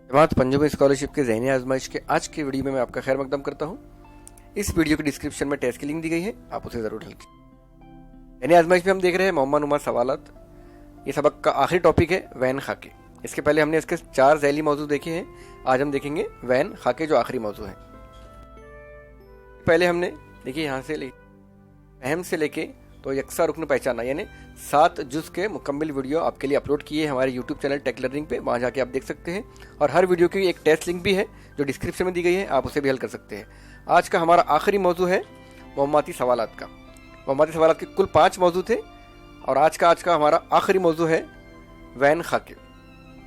जमात Punjabi scholarship के ज़हनी आजमाइश के आज के वीडियो में मैं आपका खैर मकदम करता हूँ। इस वीडियो के डिस्क्रिप्शन में टेस्ट की लिंक दी गई है, आप उसे ज़रूर हल कीजिए। ज़हनी आजमाइश में हम देख रहे हैं मोहम्मद उमर सवालात। ये सबक का आखिरी टॉपिक है वैन खाके। इसके पहले हमने इसके 4 ज़ैली मौजू देखे हैं, आज हम देखेंगे वैन खाके जो आखिरी मौजू है। पहले हमने देखिए यहाँ से अहम से लेके तो यकसा रुकन पहचाना यानी 7 जुज़ के मुकम्मल वीडियो आपके लिए अपलोड किए हमारे यूट्यूब चैनल टेक लर्निंग पे, वहाँ जाके आप देख सकते हैं। और हर वीडियो की एक टेस्ट लिंक भी है जो डिस्क्रिप्शन में दी गई है, आप उसे भी हल कर सकते हैं। आज का हमारा आखिरी मौजू है मोहम्मती सवालात का। मोहम्मती सवालात के कुल 5 मौजू थे और आज का हमारा आखिरी मौजू है वैन खाके।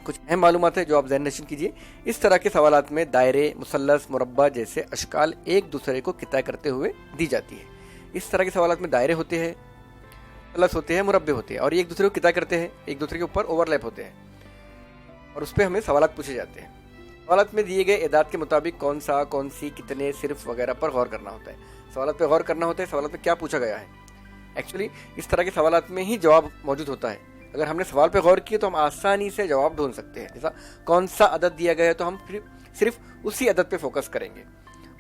कुछ अहम मालूमात है जो आप ज़हन नशीन कीजिए। इस तरह के सवालात में दायरे, मुसल्लस, मुरब्बा जैसे अशकाल एक दूसरे को किताय करते हुए दी जाती है। इस तरह के सवालात में दायरे होते हैं, मुसल्लस होते हैं, मुरब्बे होते हैं और ये एक दूसरे को किताय करते हैं, एक दूसरे के ऊपर ओवरलैप होते हैं और उस पर हमें सवालात पूछे जाते हैं। सवालात में दिए गए एदाद के मुताबिक कौन सा, कौन सी, कितने, सिर्फ वगैरह पर गौर करना होता है। सवालात पर गौर करना होता है, सवालात में क्या पूछा गया है। एक्चुअली इस तरह के सवालात में ही जवाब मौजूद होता है। अगर हमने सवाल पे गौर किया तो हम आसानी से जवाब ढूंढ सकते हैं। जैसा कौन सा अदद दिया गया है तो हम सिर्फ उसी अदद पे फोकस करेंगे।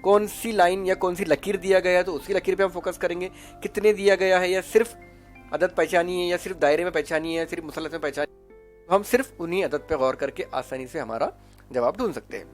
कौन सी लाइन या कौन सी लकीर दिया गया है तो उसी लकीर पे हम फोकस करेंगे। कितने दिया गया है या सिर्फ अदद पहचानी है या सिर्फ दायरे में पहचानी है या सिर्फ मुसल्लस में पहचानी है, तो हम सिर्फ उन्हीं अदद पे गौर करके आसानी से हमारा जवाब ढूंढ सकते हैं।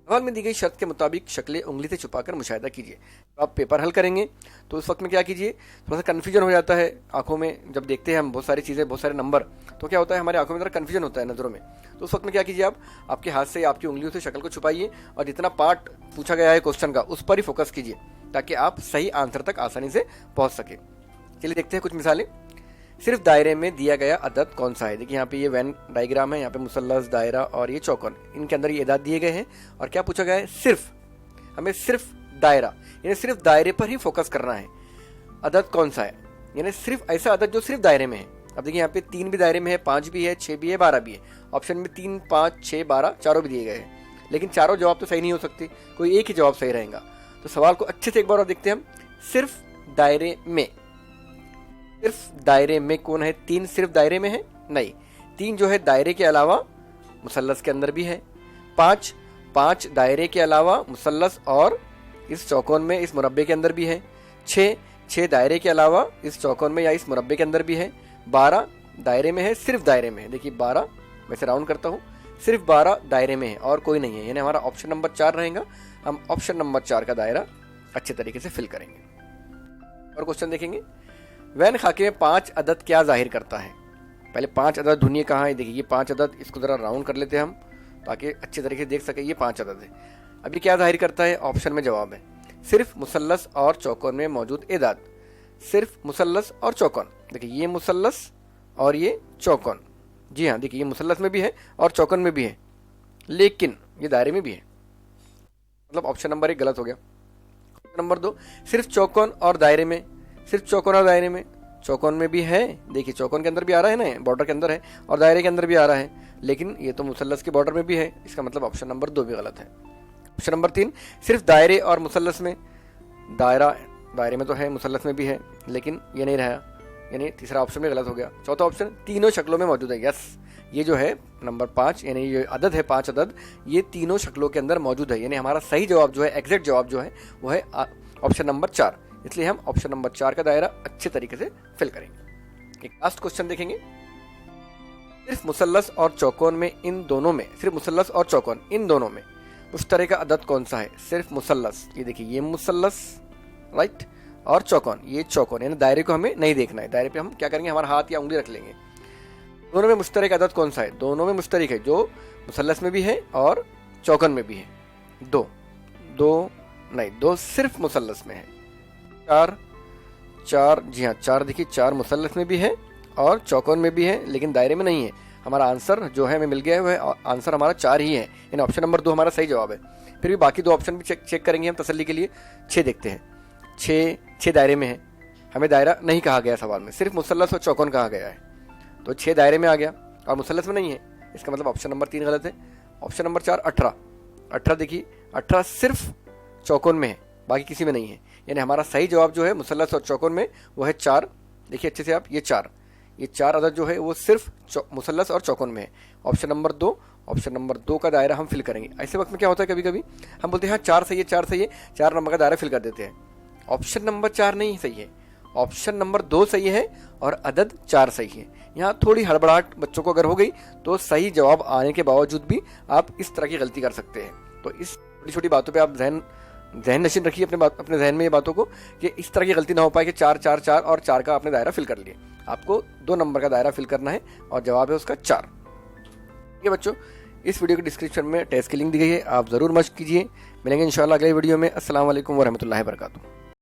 सवाल में दी गई शर्त के मुताबिक शक्लें उंगली से छुपाकर मुशाहिदा कीजिए। तो आप पेपर हल करेंगे तो उस वक्त में क्या कीजिए, थोड़ा सा कन्फ्यूजन हो जाता है आंखों में। जब देखते हैं हम बहुत सारी चीज़ें, बहुत सारे नंबर, तो क्या होता है हमारी आंखों में थोड़ा कन्फ्यूजन होता है नज़रों में। तो उस वक्त में क्या कीजिए, आप आपके हाथ से, आपकी उंगलियों से शक्ल को छुपाइए और जितना पार्ट पूछा गया है क्वेश्चन का उस पर ही फोकस कीजिए ताकि आप सही आंसर तक आसानी से पहुँच सके। चलिए देखते हैं कुछ मिसालें। सिर्फ दायरे में दिया गया अदद कौन सा है। देखिए यहाँ पे ये वैन डायग्राम है, यहाँ पे मुसल्लस, दायरा और ये चौकोन, इनके अंदर ये एदाद दिए गए हैं और क्या पूछा गया है, सिर्फ हमें सिर्फ दायरा यानी सिर्फ दायरे पर ही फोकस करना है। अदद कौन सा है यानी सिर्फ ऐसा अदद जो सिर्फ दायरे में है। अब देखिए यहाँ पे 3 भी दायरे में है, 5 भी है, 6 भी है, 12 भी है। ऑप्शन में 3, 5, 6, 12 चारों भी दिए गए हैं, लेकिन चारों जवाब तो सही नहीं हो सकते, कोई एक ही जवाब सही रहेगा। तो सवाल को अच्छे से एक बार और देखते हैं हम। सिर्फ दायरे में, सिर्फ दायरे में कौन है? 3 सिर्फ दायरे में है? नहीं, 3 जो है दायरे के अलावा मुसल्लस के अंदर भी है। 5 दायरे के अलावा मुसल्लस और इस चौकोन में, इस मुरब्बे के अंदर भी है। 6 दायरे के अलावा इस चौकोन में या इस मुरब्बे के अंदर भी है। 12 दायरे में है, सिर्फ दायरे में है। देखिए 12, वैसे राउंड करता हूँ, सिर्फ 12 दायरे में है और कोई नहीं है, यानी हमारा ऑप्शन नंबर 4 रहेगा। हम ऑप्शन नंबर 4 का दायरा अच्छे तरीके से फिल करेंगे। और क्वेश्चन देखेंगे, वैन खाके में 5 अदद क्या जाहिर करता है। पहले 5 अदद ढूंढिए कहाँ है। देखिए ये 5 अदद, इसको ज़रा राउंड कर लेते हैं हम ताकि अच्छे तरीके से देख सके। ये 5 अदद है। अब ये क्या जाहिर करता है? ऑप्शन में जवाब है सिर्फ मुसल्लस और चौकोन में मौजूद एदाद। सिर्फ मुसल्लस और चौकोन, देखिए ये मुसल्लस और ये चौकोन। जी हाँ, देखिए ये मुसल्लस में भी है और चौकोन में भी है, लेकिन ये दायरे में भी है, मतलब ऑप्शन नंबर 1 गलत हो गया। ऑप्शन नंबर 2, सिर्फ चौकोन और दायरे में। सिर्फ चौकोन और दायरे में, चौकोन में भी है, देखिए चौकोन के अंदर भी आ रहा है ना, बॉर्डर के अंदर है, और दायरे के अंदर भी आ रहा है, लेकिन ये तो मुसल्लस के बॉर्डर में भी है। इसका मतलब ऑप्शन नंबर 2 भी गलत है। ऑप्शन नंबर 3, सिर्फ दायरे और मुसल्लस में। दायरे में तो है, मुसल्लस में भी है, लेकिन ये नहीं रहा, यानी तीसरा ऑप्शन में गलत हो गया। चौथा ऑप्शन, तीनों शक्लों में मौजूद है। यस, ये जो है नंबर 5 यानी ये अदद है, 5 अदद, ये तीनों शक्लों के अंदर मौजूद है। यानी हमारा सही जवाब जो है, एग्जैक्ट जवाब जो है वो है ऑप्शन नंबर 4। इसलिए हम ऑप्शन नंबर 4 का दायरा अच्छे तरीके से फिल करेंगे। एक लास्ट क्वेश्चन देखेंगे। सिर्फ मुसल्लस और चौकोन में, इन दोनों में, सिर्फ मुसल्लस और चौकोन इन दोनों में मुश्तरका अदद कौन सा है। सिर्फ मुसल्लस, ये देखिए ये मुसल्लस, राइट, और चौकोन, ये चौकोन, यानी दायरे को हमें नहीं देखना है। दायरे पे हम क्या करेंगे, हमारा हाथ या उंगली रख लेंगे। दोनों में मुश्तरक अदद कौन सा है? दोनों में मुश्तरक है, जो मुसल्लस में भी है और चौकोन में भी है। 2 सिर्फ मुसल्लस में है। 4, जी हाँ 4, देखिए 4 मुसल्लस में भी है और चौकोन में भी है, लेकिन दायरे में नहीं है। हमारा आंसर जो है हमें मिल गया है, वह आंसर हमारा 4 ही है, यानी ऑप्शन नंबर 2 हमारा सही जवाब है। फिर भी बाकी 2 ऑप्शन भी चेक करेंगे हम तसल्ली के लिए। 6 देखते हैं, 6 दायरे में है, हमें दायरा नहीं कहा गया सवाल में, सिर्फ मुसल्लस और चौकोन कहा गया है, तो 6 दायरे में आ गया और मुसल्लस में नहीं है। इसका मतलब ऑप्शन नंबर 3 गलत है। ऑप्शन नंबर 4, 18 देखिए 18 सिर्फ चौकोन में है, बाकी किसी में नहीं है, यानी हमारा सही जवाब जो है मुसल्लस और चौकोन में वो है 4। देखिए अच्छे से आप, ये 4 अदद जो है वो सिर्फ मुसल्लस और चौकोन में है। ऑप्शन नंबर 2 ऑप्शन नंबर 2 का दायरा हम फिल करेंगे। ऐसे वक्त में क्या होता है, कभी कभी हम बोलते हैं हाँ 4 सही है, 4 सही है, 4 नंबर का दायरा फिल कर देते हैं। ऑप्शन नंबर 4 नहीं सही है, ऑप्शन नंबर 2 सही है और अदद 4 सही है। यहाँ थोड़ी हड़बड़ाहट बच्चों को अगर हो गई तो सही जवाब आने के बावजूद भी आप इस तरह की गलती कर सकते हैं। तो इस छोटी छोटी बातों पे आप जहन नशीन रखिए अपने जहन में ये बातों को, कि इस तरह की गलती ना हो पाए कि 4 4 4 और 4 का आपने दायरा फिल कर लिया। आपको 2 नंबर का दायरा फिल करना है और जवाब है उसका 4। ये बच्चों, इस वीडियो के डिस्क्रिप्शन में टेस्ट की लिंक दी गई है, आप ज़रूर मशक कीजिए। मिलेंगे इंशाल्लाह अगले वीडियो में। अस्सलाम वालेकुम वरहमतुल्लाहि वबरकातुहू।